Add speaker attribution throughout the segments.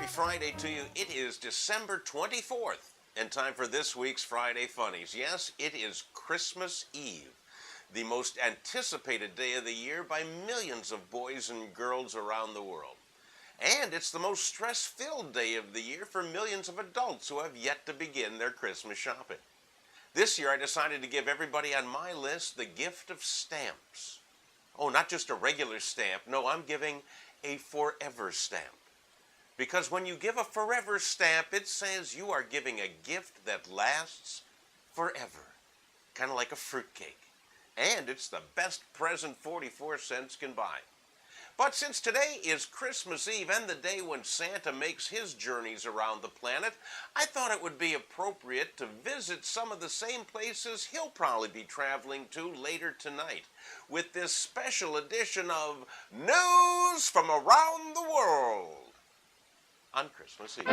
Speaker 1: Happy Friday to you. It is December 24th and time for this week's Friday Funnies. Yes, it is Christmas Eve, the most anticipated day of the year by millions of boys and girls around the world. And it's the most stress-filled day of the year for millions of adults who have yet to begin their Christmas shopping. This year I decided to give everybody on my list the gift of stamps. Oh, not just a regular stamp. No, I'm giving a forever stamp. Because when you give a forever stamp, it says you are giving a gift that lasts forever. Kind of like a fruitcake. And it's the best present 44 cents can buy. But since today is Christmas Eve and the day when Santa makes his journeys around the planet, I thought it would be appropriate to visit some of the same places he'll probably be traveling to later tonight with this special edition of News from Around the World on Christmas Eve.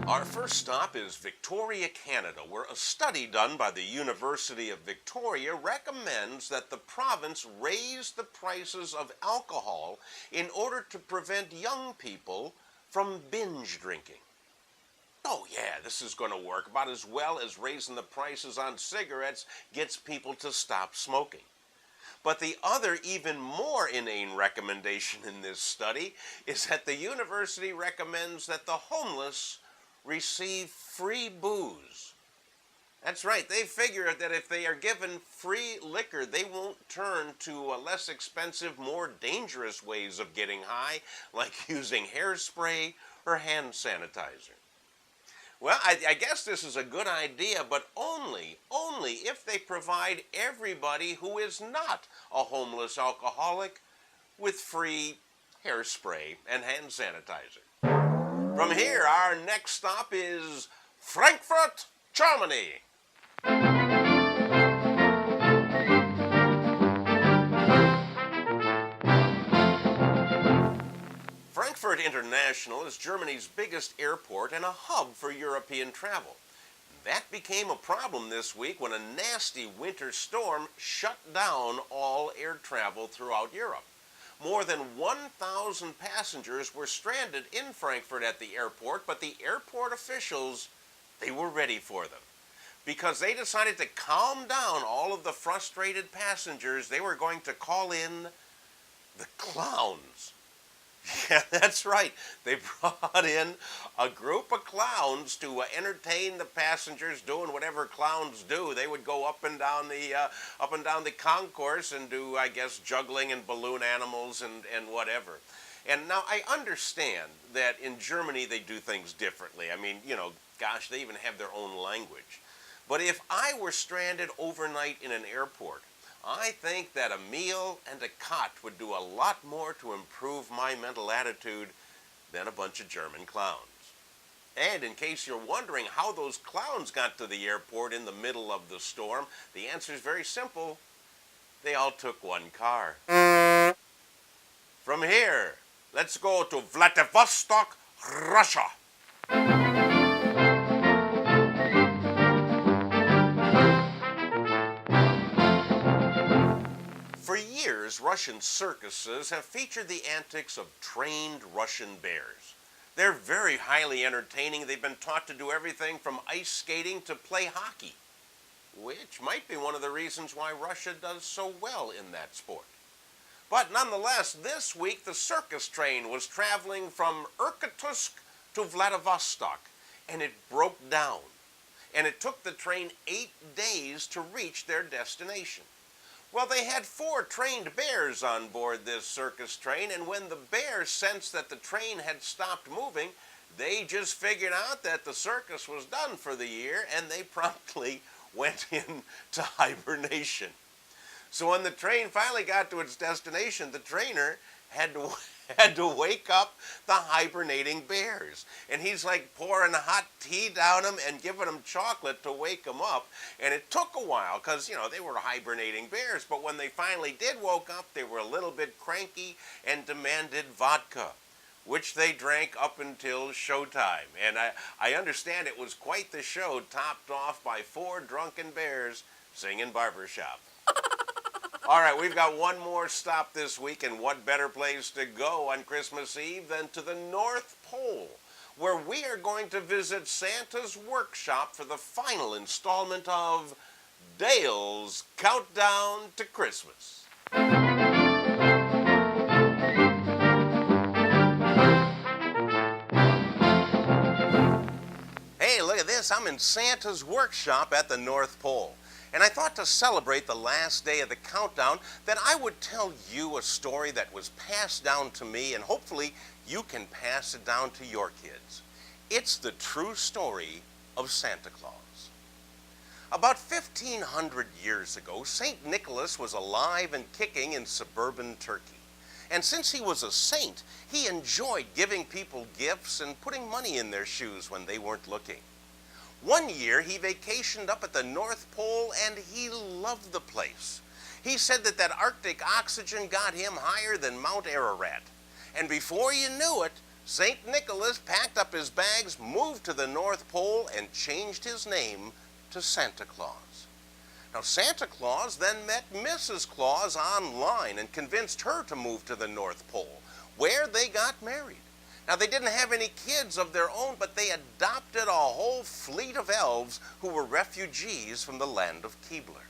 Speaker 1: Our first stop is Victoria, Canada, where a study done by the University of Victoria recommends that the province raise the prices of alcohol in order to prevent young people from binge drinking. Oh yeah, this is going to work about as well as raising the prices on cigarettes gets people to stop smoking. But the other, even more inane recommendation in this study is that the university recommends that the homeless receive free booze. That's right, they figure that if they are given free liquor, they won't turn to less expensive, more dangerous ways of getting high, like using hairspray or hand sanitizer. Well, I guess this is a good idea, but only if they provide everybody who is not a homeless alcoholic with free hairspray and hand sanitizer. From here, our next stop is Frankfurt, Germany. Frankfurt International is Germany's biggest airport and a hub for European travel. That became a problem this week when a nasty winter storm shut down all air travel throughout Europe. More than 1,000 passengers were stranded in Frankfurt at the airport, but the airport officials, they were ready for them. Because they decided to calm down all of the frustrated passengers, they were going to call in the clowns. Yeah, that's right. They brought in a group of clowns to entertain the passengers, doing whatever clowns do. They would go up and down the concourse and do, I guess, juggling and balloon animals and whatever. And now I understand that in Germany they do things differently. I mean, gosh, they even have their own language. But if I were stranded overnight in an airport, I think that a meal and a cot would do a lot more to improve my mental attitude than a bunch of German clowns. And in case you're wondering how those clowns got to the airport in the middle of the storm, the answer is very simple. They all took one car. From here, let's go to Vladivostok, Russia. For years, Russian circuses have featured the antics of trained Russian bears. They're very highly entertaining. They've been taught to do everything from ice skating to play hockey, which might be one of the reasons why Russia does so well in that sport. But nonetheless, this week the circus train was traveling from Irkutsk to Vladivostok, and it broke down. And it took the train 8 days to reach their destination. Well, they had 4 trained bears on board this circus train, and when the bears sensed that the train had stopped moving, they just figured out that the circus was done for the year, and they promptly went into hibernation. So when the train finally got to its destination, the trainer had to wake up the hibernating bears. And he's like pouring hot tea down them and giving them chocolate to wake them up. And it took a while because, they were hibernating bears. But when they finally did woke up, they were a little bit cranky and demanded vodka, which they drank up until showtime. And I understand it was quite the show, topped off by 4 drunken bears singing barbershop. All right, we've got one more stop this week, and what better place to go on Christmas Eve than to the North Pole, where we are going to visit Santa's workshop for the final installment of Dale's Countdown to Christmas. Hey, look at this. I'm in Santa's workshop at the North Pole. And I thought to celebrate the last day of the countdown that I would tell you a story that was passed down to me, and hopefully you can pass it down to your kids. It's the true story of Santa Claus. About 1,500 years ago, St. Nicholas was alive and kicking in suburban Turkey. And since he was a saint, he enjoyed giving people gifts and putting money in their shoes when they weren't looking. One year, he vacationed up at the North Pole, and he loved the place. He said that Arctic oxygen got him higher than Mount Ararat. And before you knew it, St. Nicholas packed up his bags, moved to the North Pole, and changed his name to Santa Claus. Now, Santa Claus then met Mrs. Claus online and convinced her to move to the North Pole, where they got married. Now, they didn't have any kids of their own, but they adopted a whole fleet of elves who were refugees from the land of Keebler.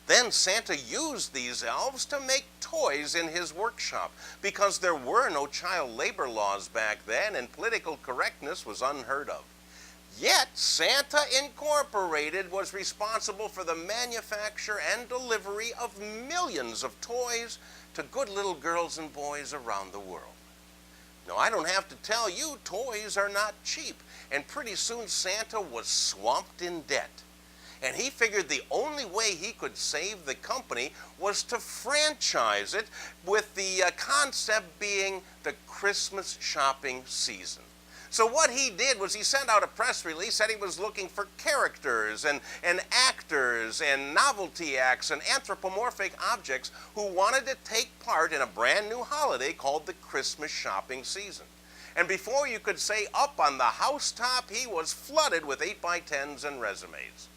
Speaker 1: Then Santa used these elves to make toys in his workshop because there were no child labor laws back then and political correctness was unheard of. Yet, Santa Incorporated was responsible for the manufacture and delivery of millions of toys to good little girls and boys around the world. Now, I don't have to tell you, toys are not cheap, and pretty soon Santa was swamped in debt. And he figured the only way he could save the company was to franchise it, with the concept being the Christmas shopping season. So what he did was he sent out a press release, said he was looking for characters and actors and novelty acts and anthropomorphic objects who wanted to take part in a brand new holiday called the Christmas shopping season. And before you could say up on the housetop, he was flooded with 8x10s and resumes.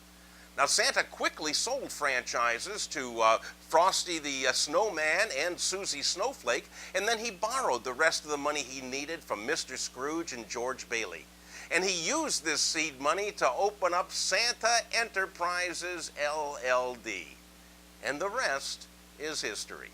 Speaker 1: Now, Santa quickly sold franchises to Frosty the Snowman and Susie Snowflake, and then he borrowed the rest of the money he needed from Mr. Scrooge and George Bailey. And he used this seed money to open up Santa Enterprises, LLD. And the rest is history.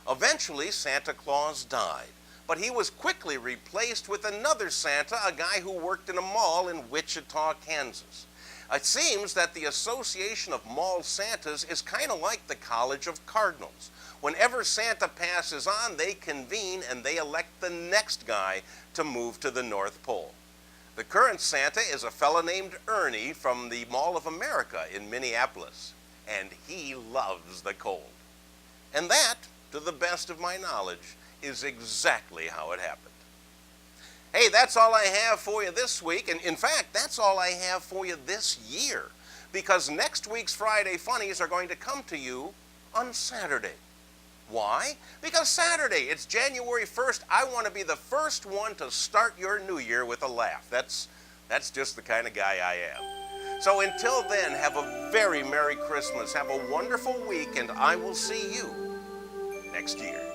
Speaker 1: Eventually, Santa Claus died, but he was quickly replaced with another Santa, a guy who worked in a mall in Wichita, Kansas. It seems that the Association of Mall Santas is kind of like the College of Cardinals. Whenever Santa passes on, they convene and they elect the next guy to move to the North Pole. The current Santa is a fella named Ernie from the Mall of America in Minneapolis, and he loves the cold. And that, to the best of my knowledge, is exactly how it happened. Hey, that's all I have for you this week, and in fact, that's all I have for you this year, because next week's Friday Funnies are going to come to you on Saturday. Why? Because Saturday, it's January 1st. I want to be the first one to start your new year with a laugh. That's just the kind of guy I am. So until then, have a very Merry Christmas, have a wonderful week, and I will see you next year.